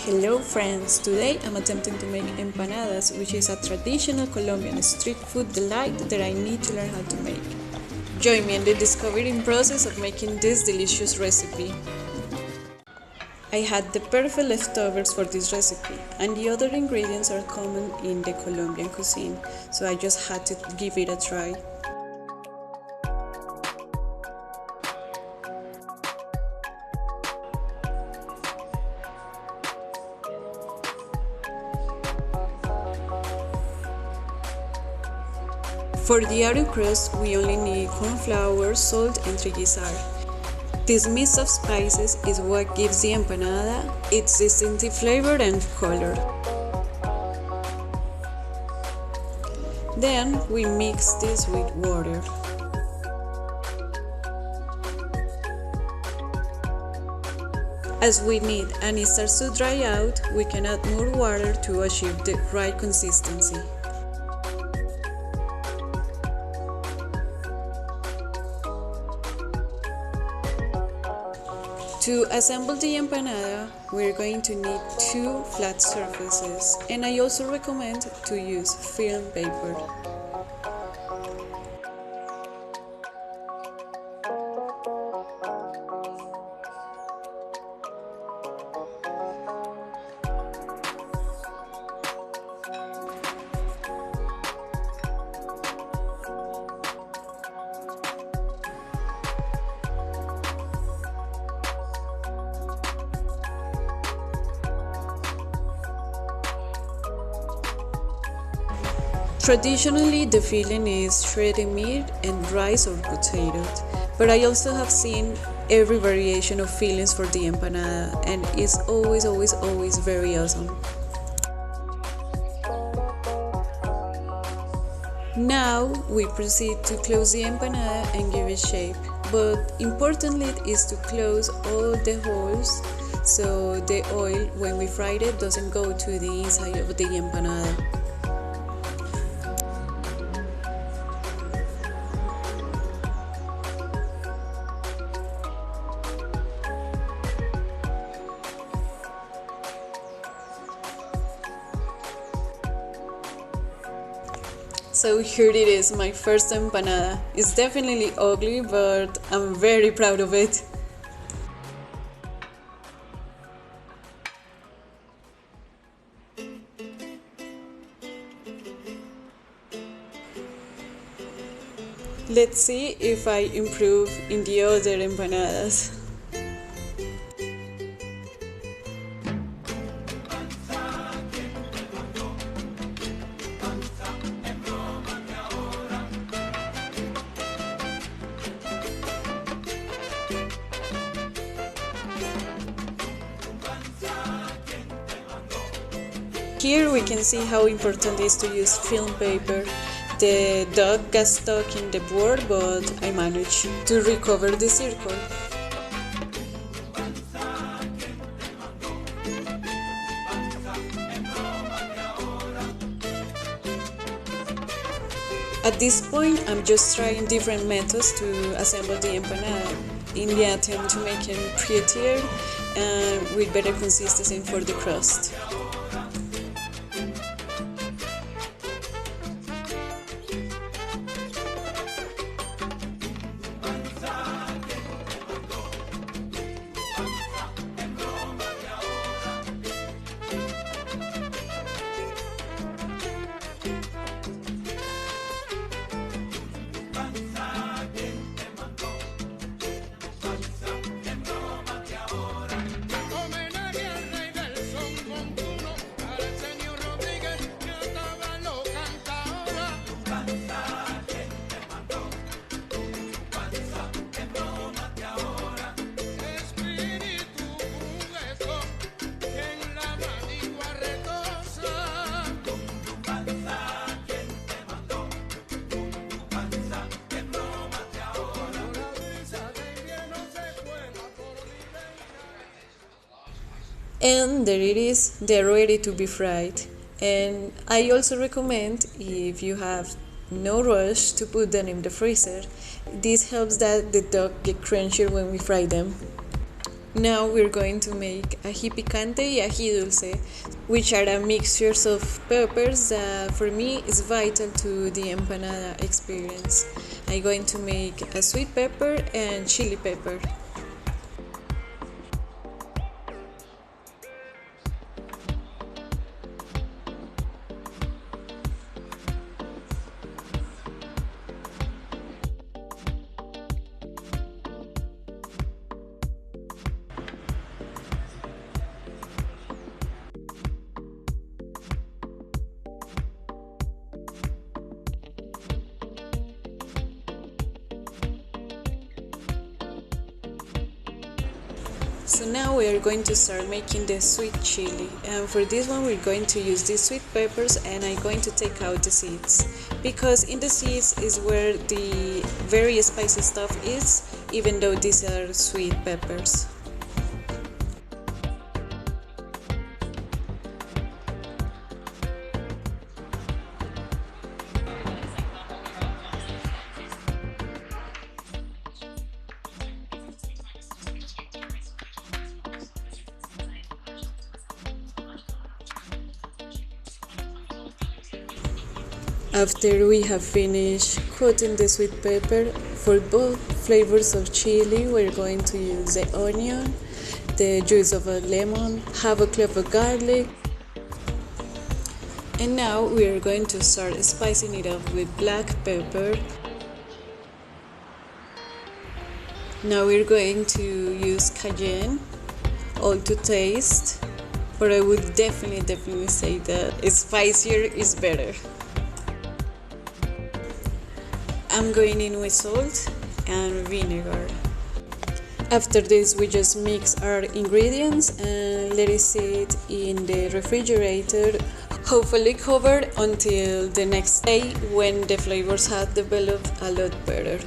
Hello friends, today I'm attempting to make empanadas, which is a traditional Colombian street food delight that I need to learn how to make. Join me in the discovering process of making this delicious recipe. I had the perfect leftovers for this recipe, and the other ingredients are common in the Colombian cuisine, so I just had to give it a try. For the outer crust, we only need corn flour, salt, and trigisar. This mix of spices is what gives the empanada its distinctive flavor and color. Then we mix this with water. As we knead and it starts to dry out, we can add more water to achieve the right consistency. To assemble the empanada, we're going to need 2 flat surfaces, and I also recommend to use film paper. Traditionally, the filling is shredded meat and rice or potatoes, but I also have seen every variation of fillings for the empanada, and it's always very awesome. Now we proceed to close the empanada and give it shape, but importantly is to close all the holes so the oil, when we fry it, doesn't go to the inside of the empanada. So here it is, my first empanada. It's definitely ugly, but I'm very proud of it. Let's see if I improve in the other empanadas. Here we can see how important it is to use film paper. The dog got stuck in the board, but I managed to recover the circle. At this point, I'm just trying different methods to assemble the empanada in the attempt to make it prettier and with better consistency for the crust. And there it is, they're ready to be fried. And I also recommend, if you have no rush, to put them in the freezer. This helps that the dough get crunchier when we fry them. Now we're going to make ají picante y ají dulce, which are a mixtures of peppers that for me is vital to the empanada experience. I'm going to make a sweet pepper and chili pepper. So now we are going to start making the sweet chili, and for this one we're going to use these sweet peppers, and I'm going to take out the seeds because in the seeds is where the very spicy stuff is, even though these are sweet peppers. After we have finished coating the sweet pepper, for both flavors of chili we're going to use the onion, the juice of a lemon, half a clove of garlic, and now we are going to start spicing it up with black pepper. Now we're going to use cayenne, all to taste, but I would definitely say that spicier is better. I'm going in with salt and vinegar. After this, we just mix our ingredients and let it sit in the refrigerator, hopefully covered until the next day when the flavors have developed a lot better.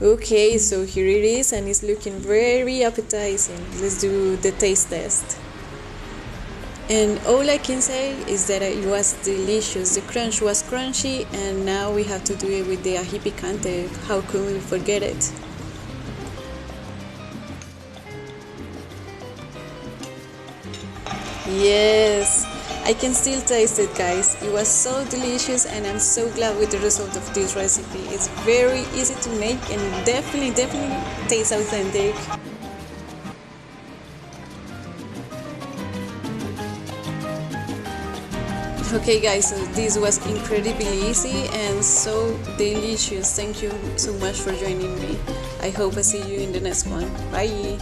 Okay, so here it is and it's looking very appetizing. Let's do the taste test. And all I can say is that it was delicious. The crunch was crunchy, and now we have to do it with the ají picante. How can we forget it? Yes, I can still taste it, guys. It was so delicious, and I'm so glad with the result of this recipe. It's very easy to make and definitely tastes authentic. Okay guys, so this was incredibly easy and so delicious. Thank you so much for joining me. I hope I see you in the next one. Bye.